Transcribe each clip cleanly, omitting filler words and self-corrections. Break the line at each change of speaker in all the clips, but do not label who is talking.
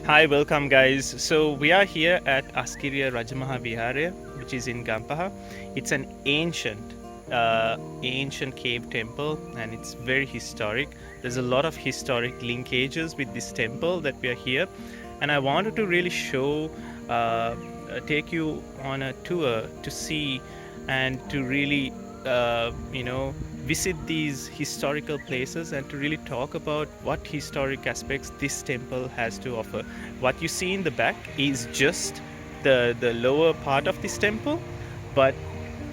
Hi, welcome guys. So we are here at Asgiriya Raja Maha Viharaya, which is in Gampaha. It's an ancient cave temple, and it's very historic. There's a lot of historic linkages with this temple that we are here, and I wanted to really take you on a tour to see and to really, visit these historical places and to really talk about what historic aspects this temple has to offer. What you see in the back is just the lower part of this temple, but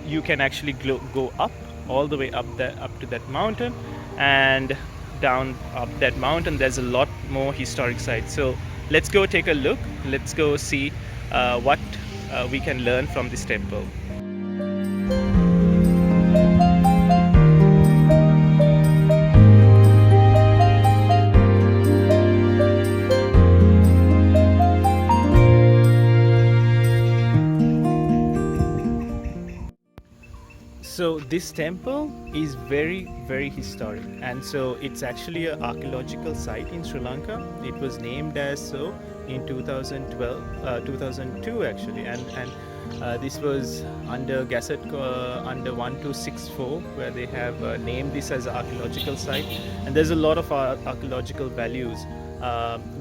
you can actually go up all the way up to that mountain, and down up that mountain there's a lot more historic sites. So let's go take a look. Let's go see what we can learn from this temple. So this temple is very historic, and so it's actually an archaeological site in Sri Lanka. It was named as so in 2002 actually, and this was under Gazette under 1264, where they have named this as an archaeological site, and there's a lot of archaeological values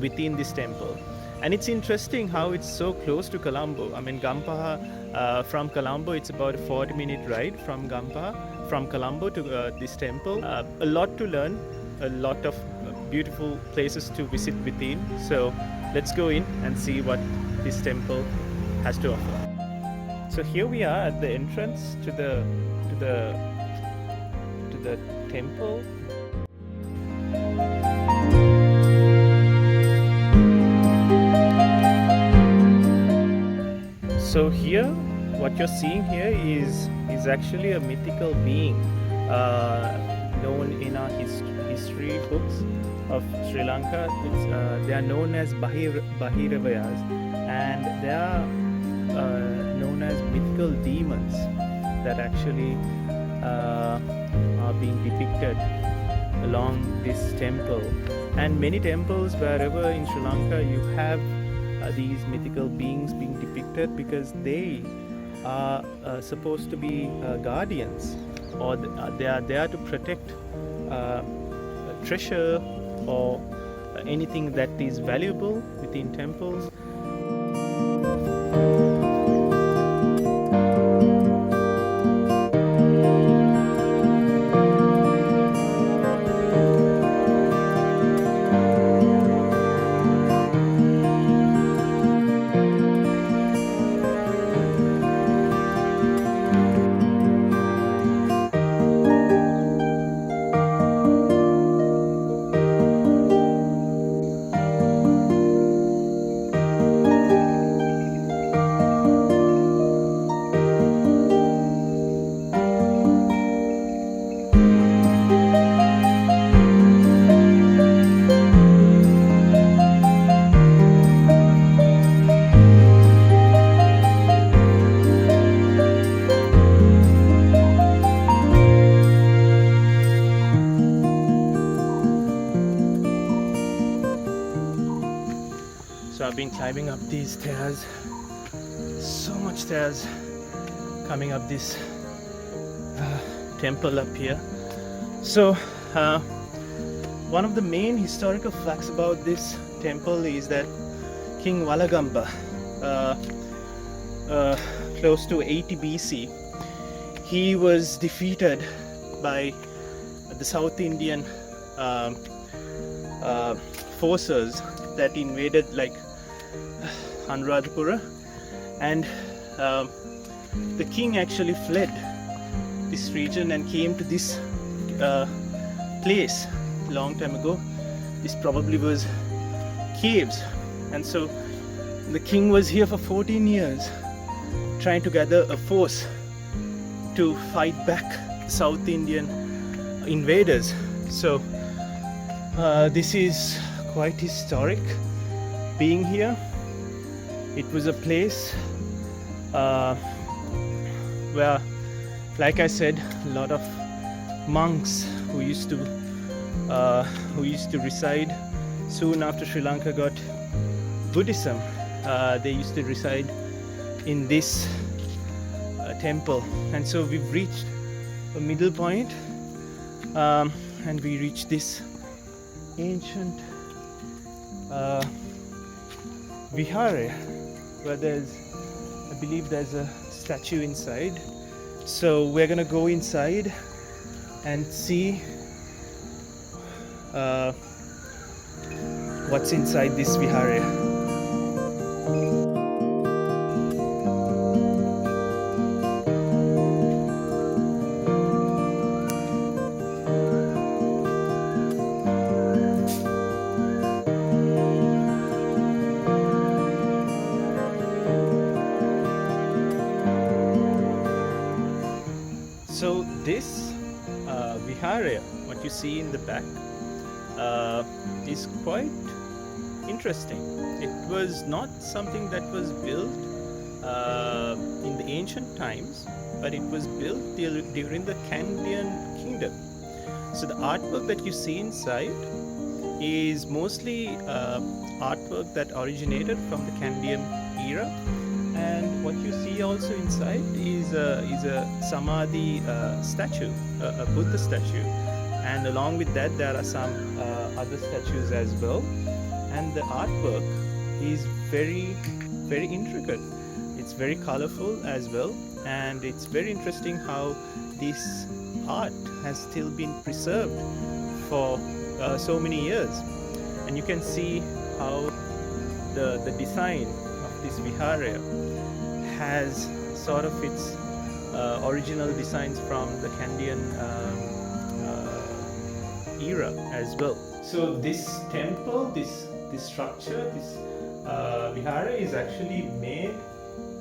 within this temple. And it's interesting how it's so close to Colombo. I mean, Gampaha, from Colombo, it's about a 40-minute ride from Gampaha, from Colombo to this temple. A lot to learn, a lot of beautiful places to visit within. So let's go in and see what this temple has to offer. So here we are at the entrance to the temple. So here, what you're seeing here is actually a mythical being known in our history books of Sri Lanka. They are known as Bahiravayas, and they are known as mythical demons that actually are being depicted along this temple. And many temples wherever in Sri Lanka you have these mythical beings being depicted, because they are supposed to be guardians, or they are there to protect treasure or anything that is valuable within temples. So I've been climbing up these stairs, so much stairs coming up this temple up here. So one of the main historical facts about this temple is that King Walagamba, close to 80 BC, he was defeated by the South Indian forces that invaded like Anuradhapura, and the king actually fled this region and came to this place a long time ago. This probably was caves, and so the king was here for 14 years trying to gather a force to fight back the South Indian invaders. So this is quite historic being here. It was a place where, like I said, a lot of monks who used to reside soon after Sri Lanka got Buddhism. They used to reside in this temple, and so we've reached a middle point, and we reach this ancient Viharaya, where I believe there's a statue inside. So we're gonna go inside and see what's inside this Viharaya. So this Viharaya, what you see in the back, is quite interesting. It was not something that was built in the ancient times, but it was built during the Kandyan kingdom. So the artwork that you see inside is mostly artwork that originated from the Kandyan era. And what you see also inside is a Samadhi statue, a Buddha statue, and along with that there are some other statues as well. And the artwork is very, very intricate. It's very colorful as well, and it's very interesting how this art has still been preserved for so many years. And you can see how the design of this Viharaya has sort of its original designs from the Kandyan era as well. So this temple, this structure, this Viharaya is actually made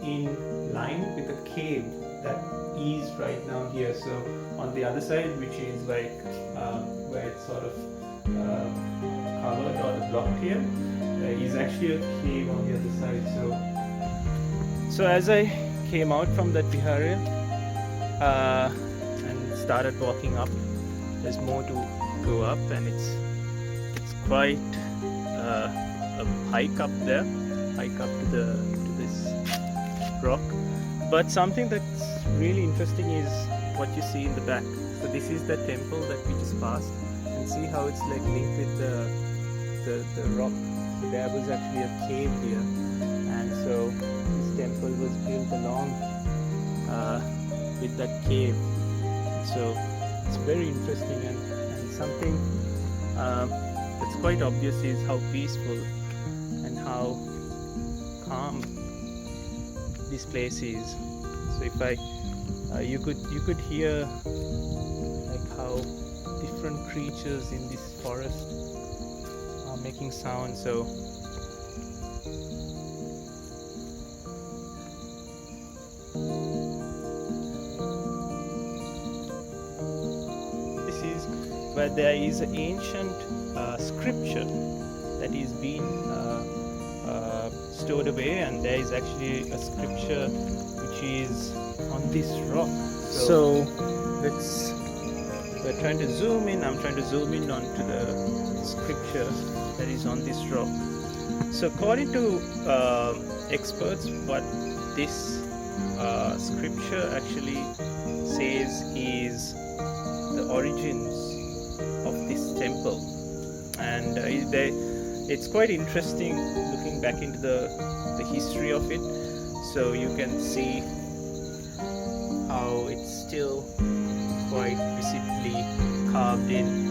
in line with a cave that is right now here. So on the other side, which is like where it's sort of covered or blocked here, is actually a cave on the other side. So as I came out from that Viharaya and started walking up, there's more to go up, and it's quite a hike up there, to this rock. But something that's really interesting is what you see in the back. So this is the temple that we just passed, and see how it's like linked with the rock. So there was actually a cave here, and so this temple was built along with that cave. So it's very interesting, and something that's quite obvious is how peaceful and how calm this place is. So if you could hear like how different creatures in this forest are making sound. So this is where there is an ancient scripture that is being stored away, and there is actually a scripture which is on this rock. So we're trying to zoom in. I'm trying to zoom in onto the scripture that is on this rock. So according to experts, what this scripture actually says is the origins of this temple, and it's quite interesting looking back into the history of it. So you can see how it's still quite visibly carved in.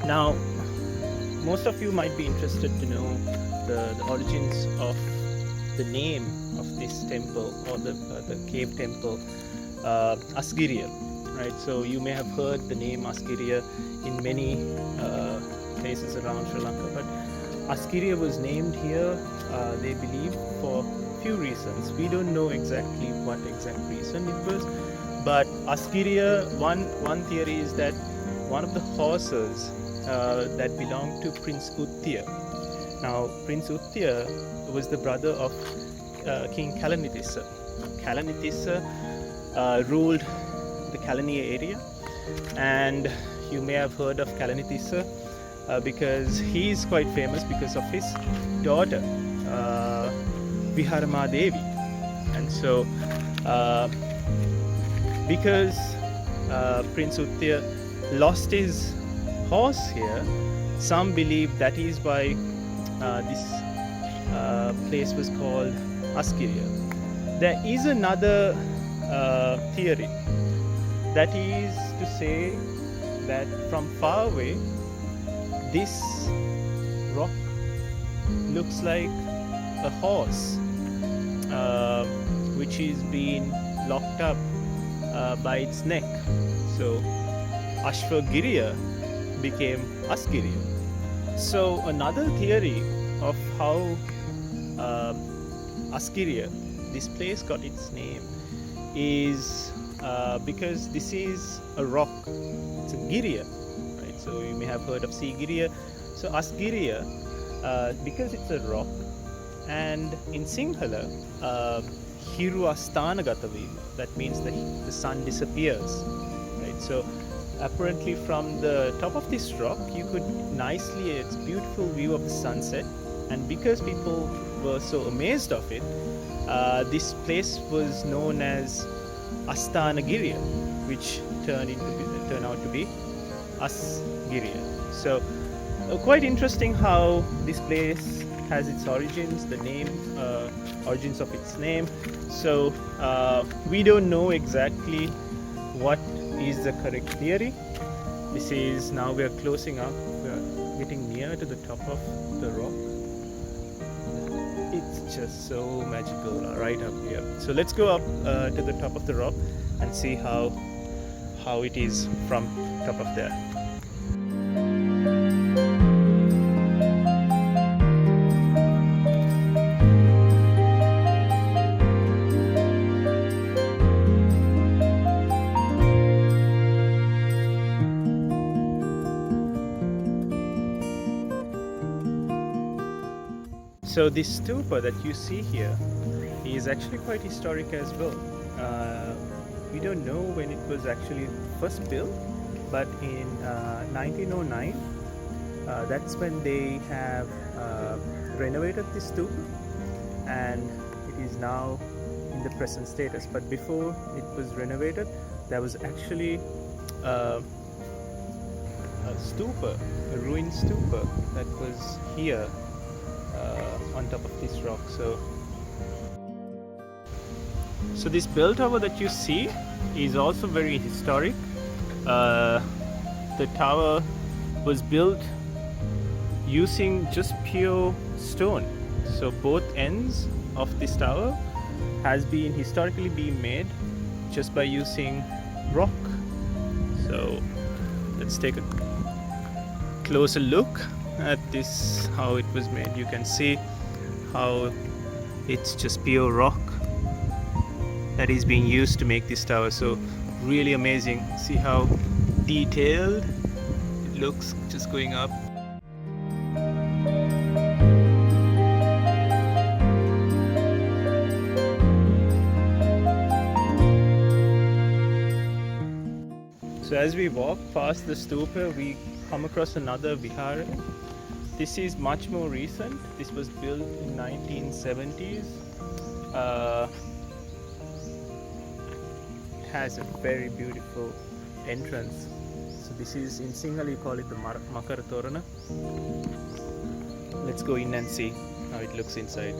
Now, most of you might be interested to know the origins of the name of this temple, or the cave temple, Asgiriya, right? So you may have heard the name Asgiriya in many places around Sri Lanka, but Asgiriya was named here, they believe, for few reasons. We don't know exactly what exact reason it was, but Asgiriya, one theory is that one of the horses that belonged to Prince Uttaya. Now, Prince Uttaya was the brother of King Kalanitissa. Kalanitissa ruled the Kalaniya area, and you may have heard of Kalanithissa, because he is quite famous because of his daughter, Viharama Devi. And so, because Prince Uttaya lost his horse here, some believe that is why this place was called Asgiriya. There is another theory, that is to say that from far away this rock looks like a horse which is being locked up by its neck. So Ashwagiriya became Asgiriya. So another theory of how Asgiriya, this place, got its name is because this is a rock. It's a Giriya, right? So you may have heard of Sigiriya. So Asgiriya, because it's a rock, and in Sinhala, Hiru Asthana Gatavima, that means the sun disappears, right? So apparently from the top of this rock you could nicely, it's a beautiful view of the sunset, and because people were so amazed of it, this place was known as Asthanagiriya, which turned out to be Asgiriya. So quite interesting how this place has its origins, the name, origins of its name. So we don't know exactly what is the correct theory. This is, now we are closing up, we are getting near to the top of the rock. It's just so magical right up here. So let's go up to the top of the rock and see how it is from top of there. So this stupa that you see here is actually quite historic as well. We don't know when it was actually first built, but in 1909, that's when they have renovated this stupa, and it is now in the present status. But before it was renovated, there was actually a stupa, a ruined stupa that was here on top of this rock. So this bell tower that you see is also very historic. The tower was built using just pure stone. So both ends of this tower has been historically been made just by using rock. So let's take a closer look at this, how it was made. You can see how it's just pure rock that is being used to make this tower. So really amazing. See how detailed it looks just going up. So as we walk past the stupa, we come across another Viharaya. This is much more recent. This was built in 1970s. It has a very beautiful entrance. So this is, in Sinhala you call it the Makara Torana. Let's go in and see how it looks inside.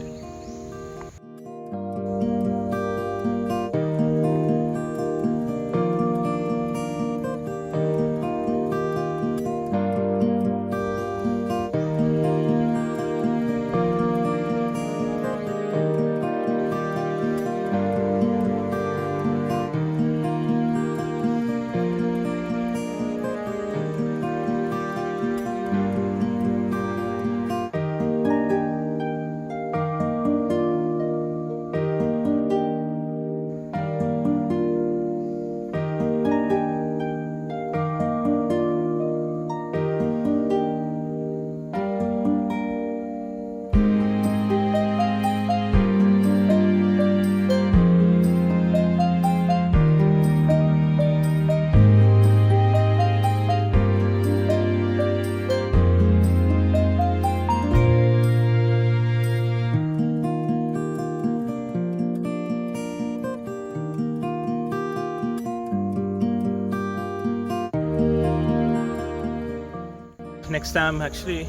next time actually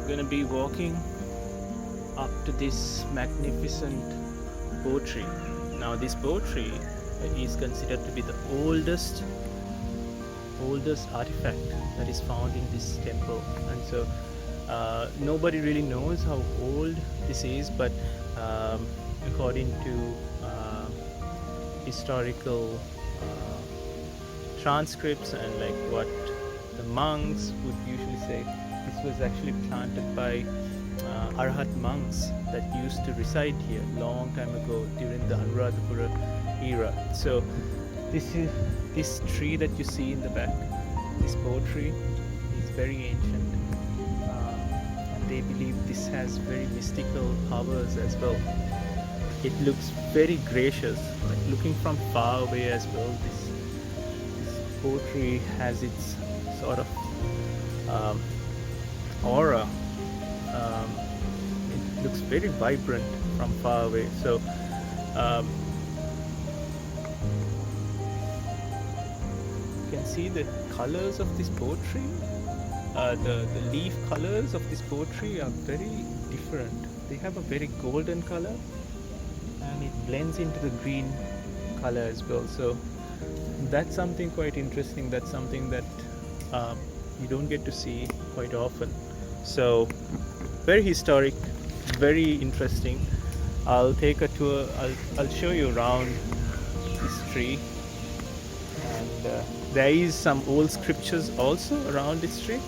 going to be walking up to this magnificent bow tree. Now this bow tree is considered to be the oldest artifact that is found in this temple, and so nobody really knows how old this is, but according to historical transcripts and like what the monks would usually say, this was actually planted by Arhat monks that used to reside here long time ago during the Anuradhapura era. So this tree that you see in the back, this bow tree, is very ancient, and they believe this has very mystical powers as well. It looks very gracious, like looking from far away as well. This bow tree has its sort of aura. It looks very vibrant from far away. So you can see the colors of this bow tree. The leaf colors of this bow tree are very different. They have a very golden color, and it blends into the green color as well. So that's something quite interesting. That's something that you don't get to see quite often. So very historic, very interesting. I'll take a tour. I'll show you around this tree, and there is some old scriptures also around this tree.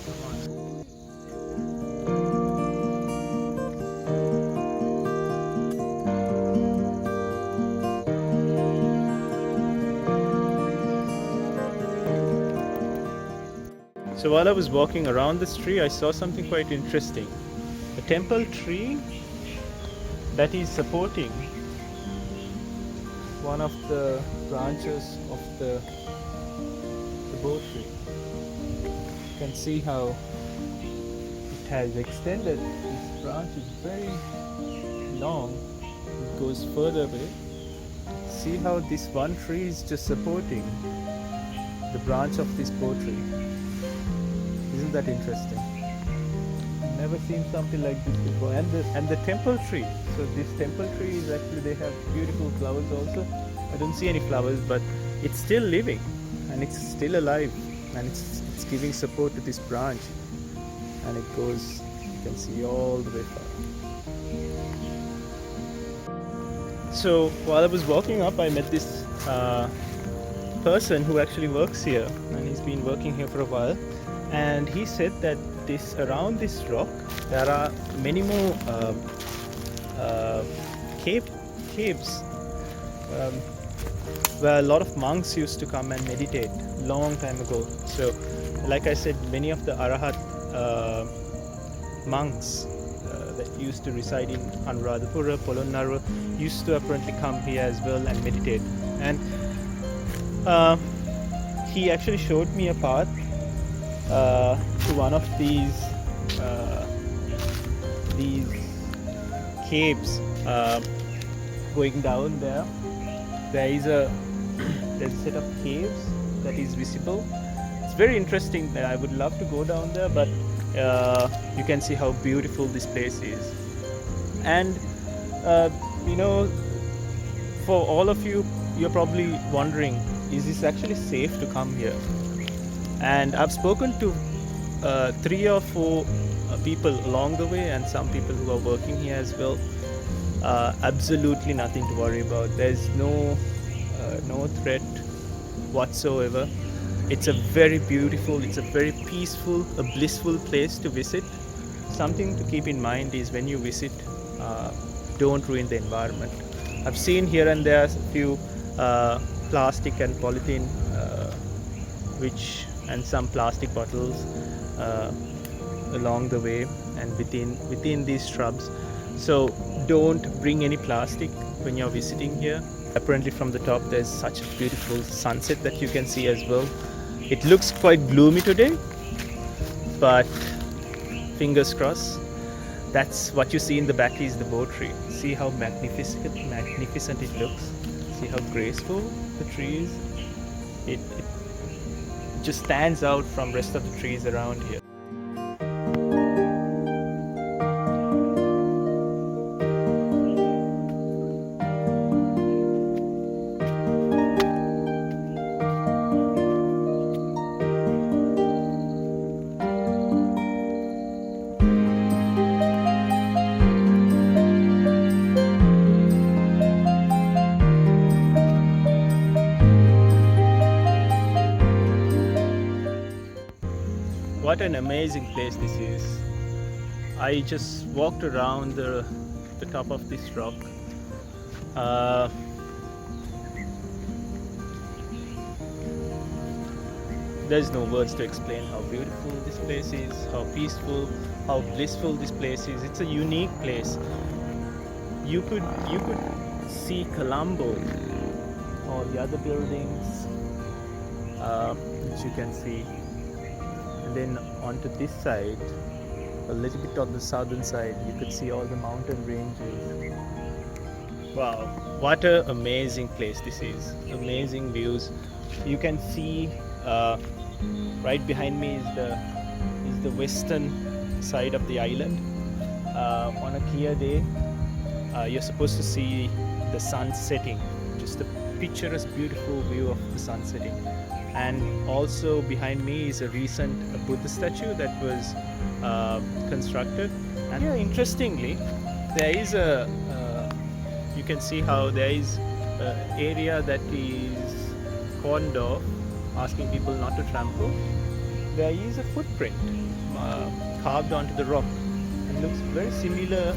So while I was walking around this tree, I saw something quite interesting. A temple tree that is supporting one of the branches of the bow tree. You can see how it has extended. This branch is very long. It goes further away. See how this one tree is just supporting the branch of this bow tree. Isn't that interesting? Never seen something like this before. And the temple tree. So this temple tree is actually, they have beautiful flowers also. I don't see any flowers, but it's still living and it's still alive, and it's giving support to this branch, and it goes, you can see, all the way far. So while I was walking up, I met this person who actually works here, and he's been working here for a while. And he said that around this rock there are many more caves where a lot of monks used to come and meditate long time ago. So like I said, many of the Arahat monks that used to reside in Anuradhapura, Polonnaruwa, used to apparently come here as well and meditate. And he actually showed me a path to one of these caves. Going down there, there's a set of caves that is visible. It's very interesting. I would love to go down there, but you can see how beautiful this place is. And for all of you, you're probably wondering, is this actually safe to come here? And I've spoken to 3 or 4 people along the way, and some people who are working here as well. Absolutely nothing to worry about. There's no threat whatsoever. It's a very beautiful, it's a very peaceful, a blissful place to visit. Something to keep in mind is when you visit, don't ruin the environment. I've seen here and there a few plastic and polythene and some plastic bottles along the way and within these shrubs. So don't bring any plastic when you're visiting here. Apparently from the top there's such a beautiful sunset that you can see as well. It looks quite gloomy today, but fingers crossed. That's what you see in the back is the bow tree. See how magnificent it looks. See how graceful the tree is. It just stands out from rest of the trees around here. What an amazing place this is. I just walked around the top of this rock. There's no words to explain how beautiful this place is, how peaceful, how blissful this place is. It's a unique place. You could see Colombo, all the other buildings, which you can see. And then onto this side, a little bit on the southern side, you could see all the mountain ranges. Wow, what an amazing place this is. Amazing views. You can see right behind me is the western side of the island. On a clear day, you're supposed to see the sun setting, just a picturesque, beautiful view of the sun setting. And also behind me is a recent Buddha statue that was constructed. And yeah, interestingly, there is you can see how there is an area that is cordoned off, asking people not to trample. There is a footprint carved onto the rock and looks very similar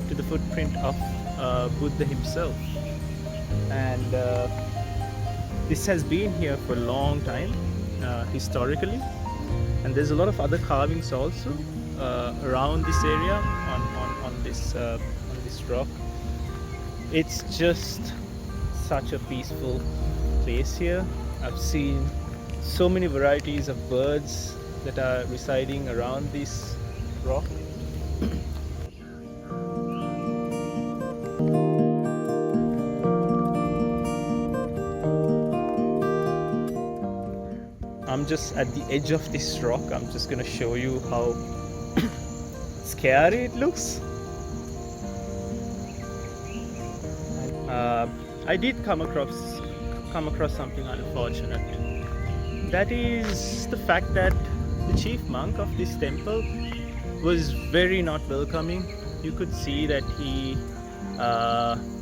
to the footprint of Buddha himself. And this has been here for a long time, historically, and there's a lot of other carvings also around this area on this rock. It's just such a peaceful place here. I've seen so many varieties of birds that are residing around this rock. I'm just at the edge of this rock. I'm just gonna show you how scary it looks. I did come across something unfortunate. That is the fact that the chief monk of this temple was very not welcoming. You could see that he,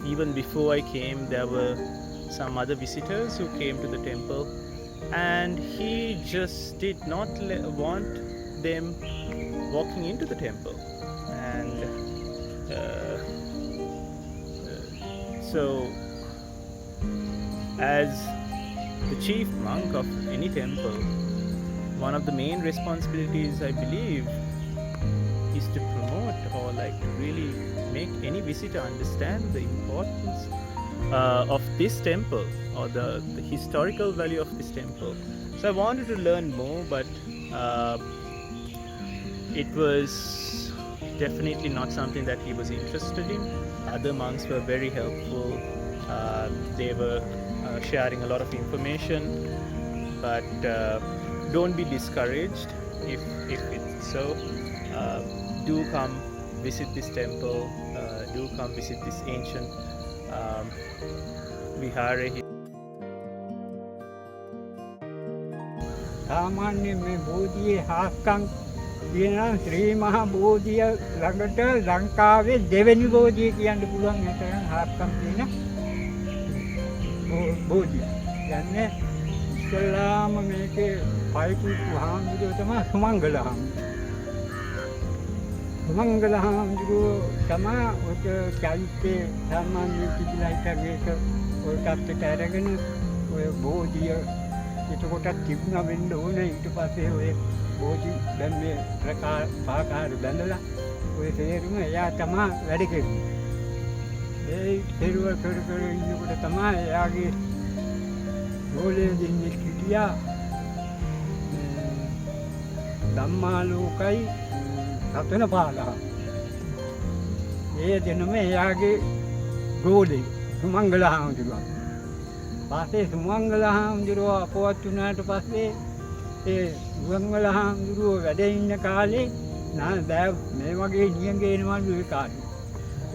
even before I came, there were some other visitors who came to the temple, and he just did not want them walking into the temple. And so as the chief monk of any temple, one of the main responsibilities, I believe, is to promote or like to really make any visitor understand the importance of this temple or the historical value of this temple. So I wanted to learn more, but it was definitely not something that he was interested in. Other monks were very helpful. They were sharing a lot of information, but don't be discouraged if it's so. Do come visit this temple. Do come visit this ancient Vihara.
සාමාන්‍ය මේ බෝධියේ හාස්කම් කියනවා ශ්‍රී මහා බෝධිය ළඟට ලංකාවේ දෙවෙනි බෝධිය කියන්න පුළුවන් ඒතරම් හාස්කම් තියෙන බෝධිය. යන්නේ ඉස්ලාම මේකේ පයිපු හාමුදුරුවෝ තමයි සුමංගල හාමුදුරුවෝ. සුමංගල හාමුදුරුවෝ තමයි ඔක චෛත්‍ය සාමාන්‍ය තිබිලා හිටගේක ඔය කප්පට අරගෙන ඔය බෝධිය එතකොට තිබුණා වෙන්න ඕනේ. ඊට පස්සේ ඔය බෝධි දැන් මේ පාකාර බැඳලා ඔය තේරුම එයා තමයි වැඩ කෙරුවේ. ඒ පෙරුව කර ඉන්නකොට තමයි එයාගේ ගෝලයේ දෙන්නේ හිටියා ධම්මාලෝකයි රතනපාලා. ඒ දෙනම එයාගේ ගෝලේ සුමංගල හාමුදුරුවෝ. පස්සේ සුමංගල හාමුදුරුවෝ අපවත් වුණාට පස්සේ ඒ සුමංගල හාමුදුරුවෝ වැඩ ඉන්න කාලේ නා බෑ මේ වගේ නියඟේ එනවලු ඒ කාලේ.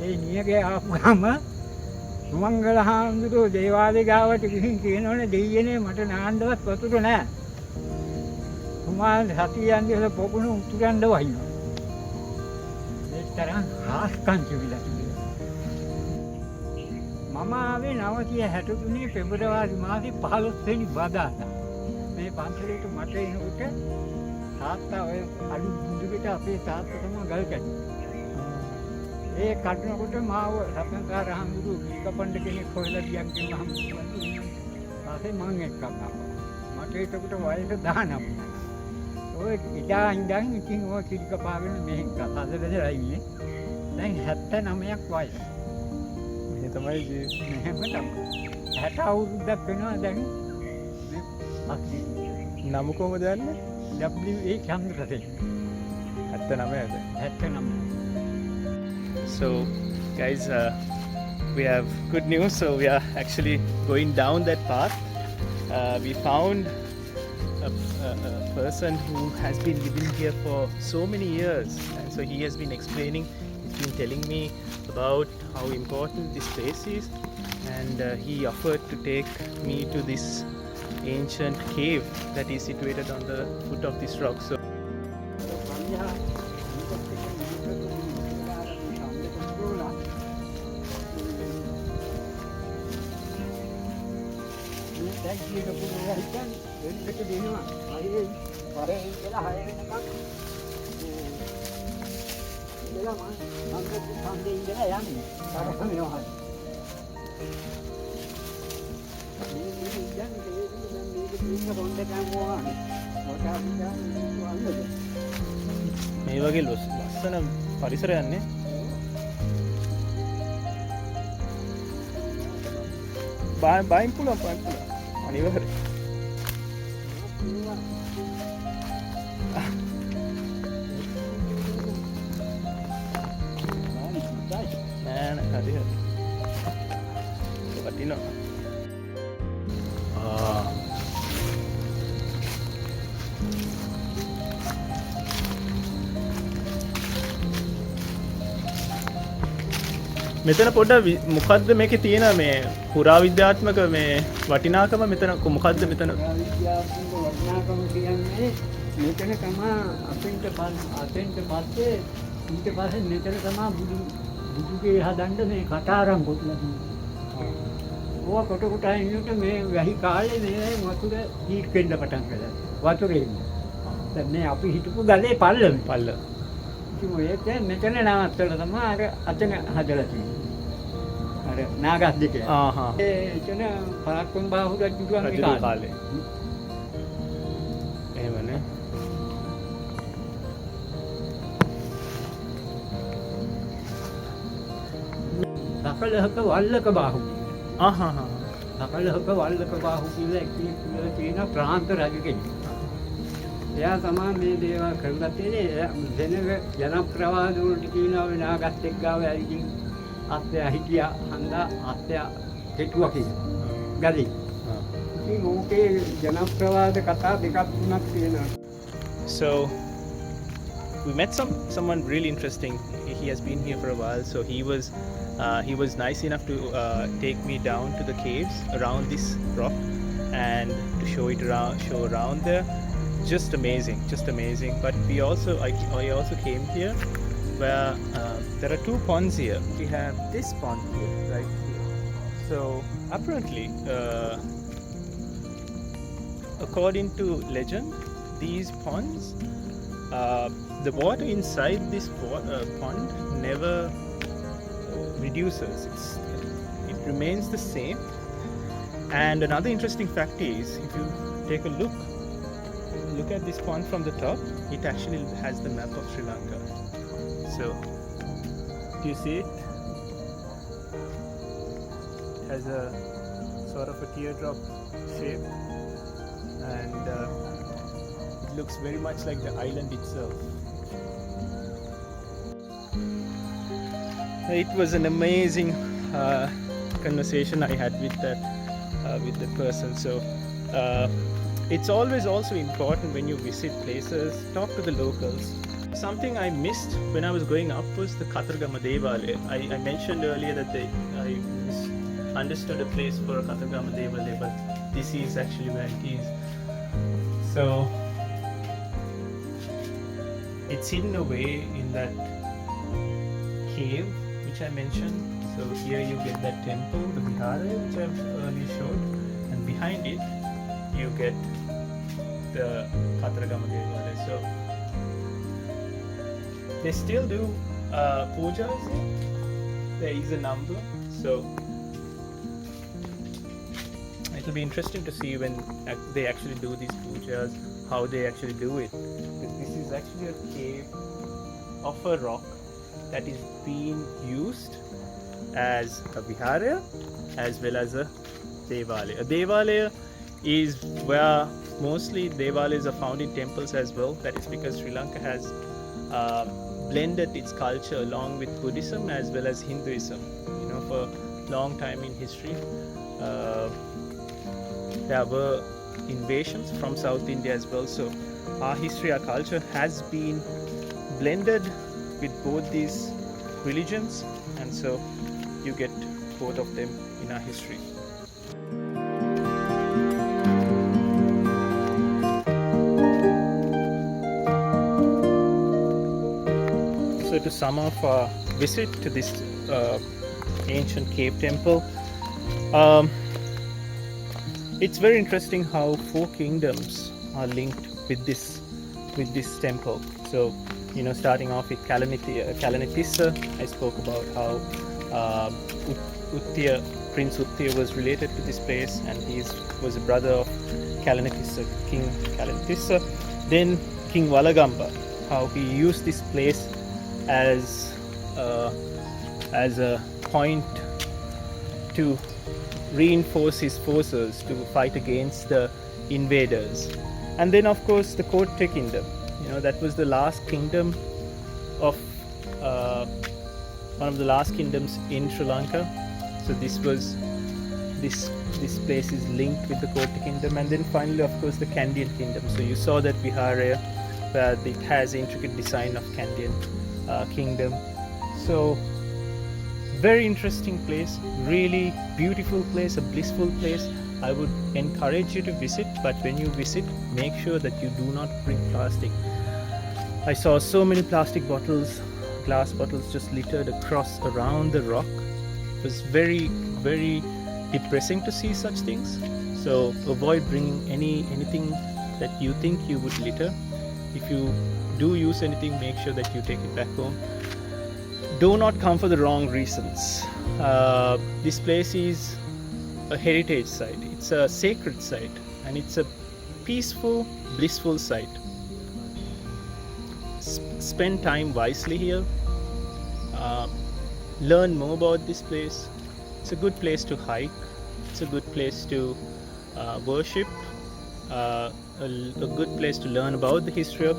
ඒ නියඟේ ආපුවම සුමංගල හාමුදුරුවෝ දේවාලේ ගාවට ගිහින් කියනවනේ දෙයියනේ මට නාන්නවත් වතුර නෑ. සුමාල් සතියන් දිහා පොකුණු උතුරන්න වහිනවා. ඒ තරම් හාස්කම් තිබිලා තිබුණා. මම ආවේ 963 පෙබරවාරි මාසේ 15 වෙනි බදාදා. මේ පන්සලට මට එනකොට තාත්තා ඔය අලු බුදුකට අපේ තාත්තා තමයි ගල් කැඩුවේ. ඒ කඩනකොට මාව රත්නකාර හඳුරු කපන්න කෙනෙක් හොයලා ගියක් කියලා හම්බුනා. ඊපස්සේ මං එක්ක ආවා. මට ඒකට වයස 19. ඔය ඉඳා ඉඳන් ඉතින් ඔය කිරි කපාගෙන මෙහෙන් කතාදෙලා ඉන්නේ. දැන් 79ක් වයස.
මේ තමයි ජීවිතේ.
මෙහෙම තමයි. 60 අවුරුද්දක් වෙනවා දැන් මේ අක්කි.
නම කොහමද යන්නේ?
W.A. Chandrasena.
79ද?
79.
So guys, we have good news. So we are actually going down that path. We found a person who has been living here for so many years, and so he has been explaining, he's been telling me about how important this place is, and he offered to take me to this ancient cave that is situated on the foot of this rock. So මේ වගේ ලස්සන පරිසරයක් නේ. බයින් පුළුවන් අනිවාර්යයෙන්. නෑ හරි හරි. වටිනවා. මෙතන පොඩ්ඩක් මොකද්ද මේකේ තියෙන මේ පුරාවිද්‍යාත්මක මේ වටිනාකම මෙතන මොකද්ද මෙතන?
පුරාවිද්‍යාත්මක වටිනාකම කියන්නේ මෙතන තමයි අතෙන්ට පස්සේ ඊට පස්සේ මෙතන තමයි බුදුගේ හදන්න මේ කටාරම් කොටලා තියෙන්නේ. ඕවා කොට ඉන්නකොට මේ වැහි කාලේ මේ වතුර දීක් වෙන්න පටන් ගත්තා. වතුරේ ඉන්න. දැන් මේ අපි හිටපු ගලේ පල්ල. ඉතින් ඔයක මෙතන නවත්තලා තමයි අර අතන හදලා තියෙන්නේ. අර නාගස් දෙකේ. එතන පරක්කුම් බාහුව රජුගේ කාලේ.
එහෙමනේ.
සකලහක වල්ලක බාහුව. සකලහක වල්ලක බාහුව කියලා එක්කෙනෙක් තියෙන ප්‍රාන්ත රජ කෙනෙක්. එයා තමයි මේ දේවල් කරලා තියෙන්නේ. දෙනක ජනප්‍රවාද වලට කියනවා නාගස් එක්ක ගාව ඇවිදින් අත්ය හිටියා හන්දා අත්ය කෙටුවා කියලා. ගලි. ඉතින් ඕකේ ජනප්‍රවාද කතා දෙකක් තුනක් තියෙනවා.
So we met someone really interesting. He has been here for a while, so he was nice enough to take me down to the caves around this rock and to show around there. Just amazing. But I also came here where there are two ponds here. We have this pond here, right here. So apparently, according to legend, these ponds, the water inside this pond never reduces. It remains the same. And another interesting fact is, if you take a look at this pond from the top, it actually has the map of Sri Lanka. So, do you see it? It has a sort of a teardrop shape, and it looks very much like the island itself. It was an amazing conversation I had with that person. So it's always also important when you visit places, talk to the locals. Something I missed when I was growing up was the Katargama Devalaya. I mentioned earlier that I understood a place for a Katargama Devalaya, but this is actually where it is. So it's hidden away in that cave which I mentioned. So here you get that temple, the Viharaya, which I've earlier showed, and behind it you get the Kataragama Devalaya. So they still do pujas here. There is a number, so it'll be interesting to see when they actually do these pujas, how they actually do it. This is actually a cave of a rock that is being used as a viharaya as well as a devalaya. A devalaya is where mostly devalayas are found in temples as well. That is because Sri Lanka has blended its culture along with Buddhism as well as Hinduism. You know, for a long time in history, there were invasions from South India as well. So our history, our culture has been blended with both these religions, and so you get both of them in our history. So to sum up our visit to this ancient cave temple, it's very interesting how 4 kingdoms are linked with this temple. So, you know, starting off with Kalanitissa, I spoke about how Prince Uttiya was related to this place, and he was a brother of Kalanitissa, King Kalanitissa. Then King Walagamba, how he used this place as a point to reinforce his forces to fight against the invaders. And then of course the Kotte kingdom, you know, that was the last kingdom of one of the last kingdoms in Sri Lanka. So this place is linked with the Kotte kingdom. And then finally of course the Kandyan kingdom. So you saw that Viharaya where it has intricate design of Kandyan kingdom. So very interesting place, really beautiful place, a blissful place. I would encourage you to visit, but when you visit, make sure that you do not bring plastic. I saw so many plastic bottles, glass bottles just littered around the rock. It was very, very depressing to see such things. So avoid bringing anything that you think you would litter. If you do use anything, make sure that you take it back home. Do not come for the wrong reasons. This place is a heritage site. It's a sacred site, and it's a peaceful, blissful site. Spend time wisely here. Learn more about this place. It's a good place to hike. It's a good place to worship. A good place to learn about the history of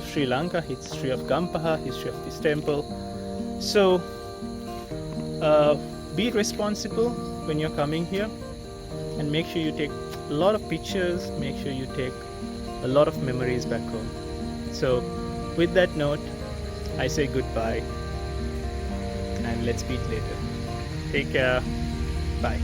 Sri Lanka, history of Gampaha, history of this temple. So be responsible when you're coming here, and make sure you take a lot of pictures, make sure you take a lot of memories back home. So with that note, I say goodbye, and let's meet later. Take care. Bye.